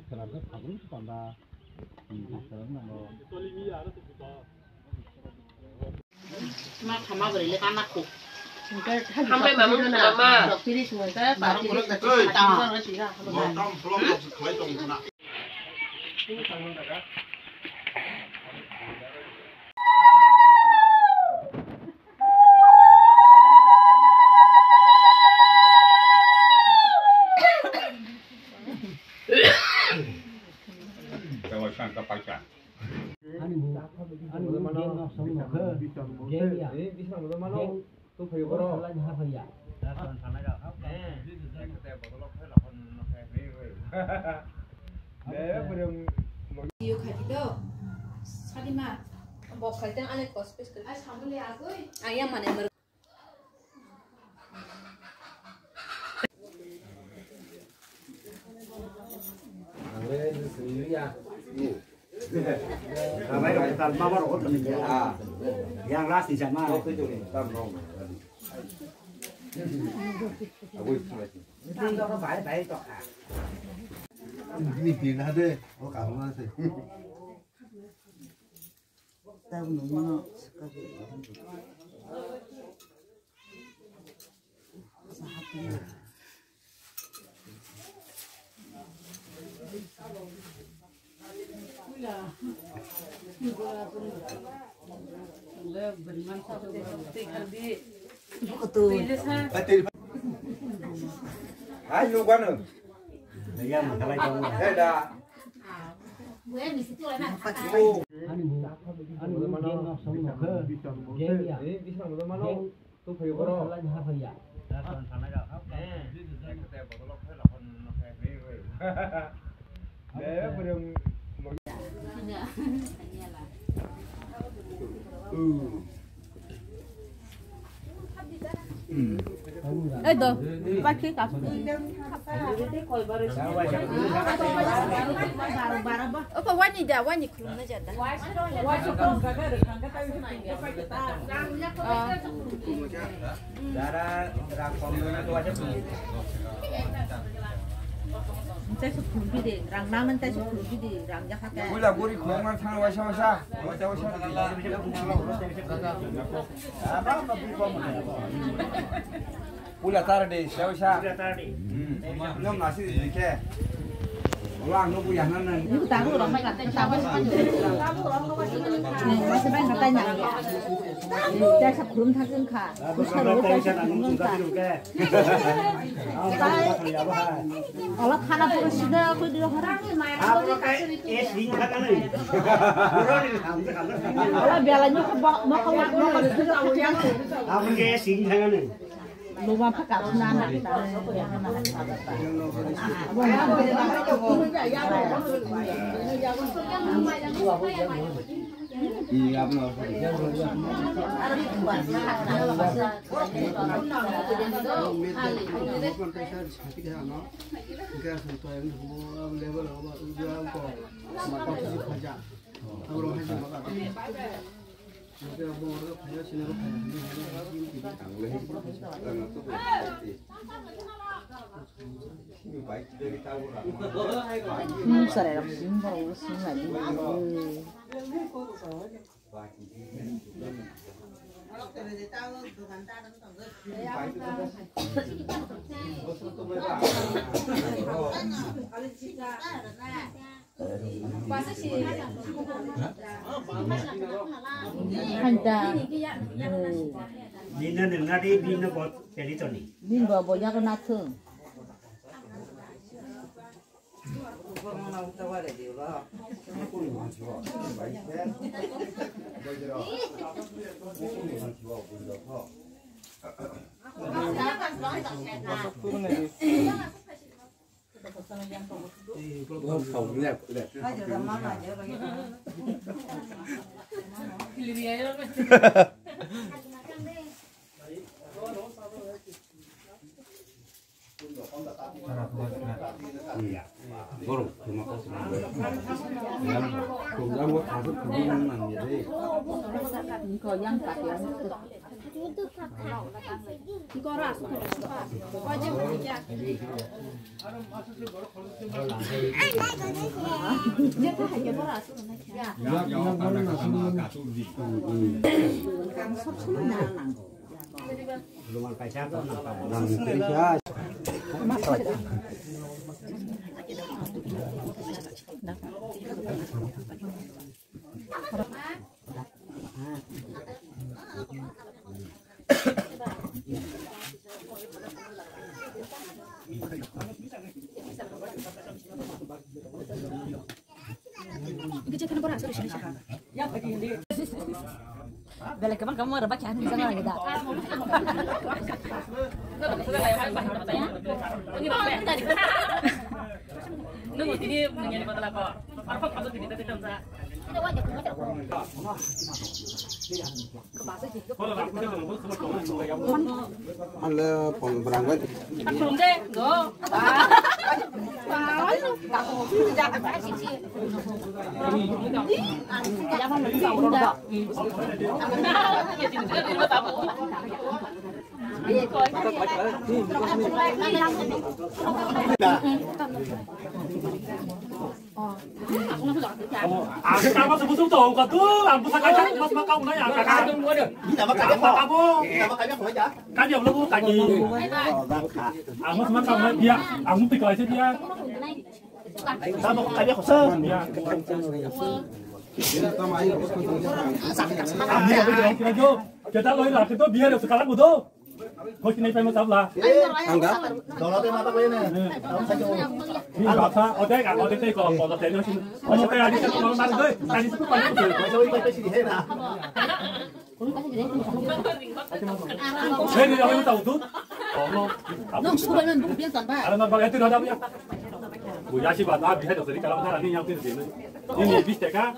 사람들 가고 싶단다. 사람은 뭐. 막 담아버릴래 까맣고. 한번 먹으면 엄마. 필이 좋으니까 바로 그렇게 다. 아니 뭐 갱가 성노 그 갱이야. 또 배워라. 살라니 하버야. Yêu khai thì đâu, sao đi mà? Bỏ khai tên anh ấy có space. Ai sáng lên à rồi? Ai em mà này mà. Mấy cái tàn bao bao rồi mình giang lá thì chả mà. Nó phải chọn à. Đi tiền ra đây, có cả không ăn gì. Tao nó Ai vô quán rồi? Đây em mình lại trong đây đã. Bữa em mình sẽ tiêu lại mà. 아니 뭐 갱가 성노 그 갱이야. 또 배워라. 살라니 하버야. 네, 그럼 Ê đồ, ba khi cả. Opa wani da wani kulum na jada. Dara rakomnya tu aja. Tay sụp kulum đi để răng nam mình tay sụp kulum đi để răng chắc cái. Ui là buri khung mang thang wa sa sa. Wa sa sa. Apa buri khung mang. Pula tarde, sa sa. Pula tarde. Nom nasi dike. Ulang no buyan nan. Ini tahu orang baik kata tahu kan. Masih baik kata nyang. Tay sụp kulum thang cưng khả. Tay sụp kulum khả. Kalau khana pura sudah aku di orang. Apa kayak sing kan ni. Kalau biaranya mau keluar yang Apa kayak sing kan ni. lupa pakai nana kita. Iya benar. Sorry, I'm seeing baru seeing lagi. Hanya Bina dengar di bina bot pelito ni. bina banyak kena tuh. Baru terima kasih. Ya, program gua kasih kebunan jadi. Kau yang tak yang itu. Có ra số có chứ không cha. Nhất là hay có ra số này cha. Càng sắp xuống nào nặng. Rumah kaca tuh nang Balik kapan kamu ada bacaan di sana kita. Nunggu sini menyanyi kota lako. Parfum kamu sini tadi temsa. Ada pemberangkat. Belum deh, go. Kamu sebut tahu kan tuh, aku pakai mas makau nanya kakak. Tidak makan kamu. Tidak makan apa aja. Kan yang lu tadi. Aku sama kamu dia, aku pikir aja dia. Kamu kayak khusus. Dia. Kita loh lah, kita biar sekarang udah. Kau sini pengen sablah. Enggak. Kalau dia mata begini. Ini apa? Odeh kan, odeh itu kalau kalau tadi sini. Oh, saya ada satu orang mana deh? Tadi itu paling itu. Saya ikut sini hena. Ini yang tahu tuh. Nong sudah men buku biasa pak. Ada nampak itu ada apa? Bu ya sih, bah, bisa jadi kalau ada yang yang itu sini. Ini bisa kan?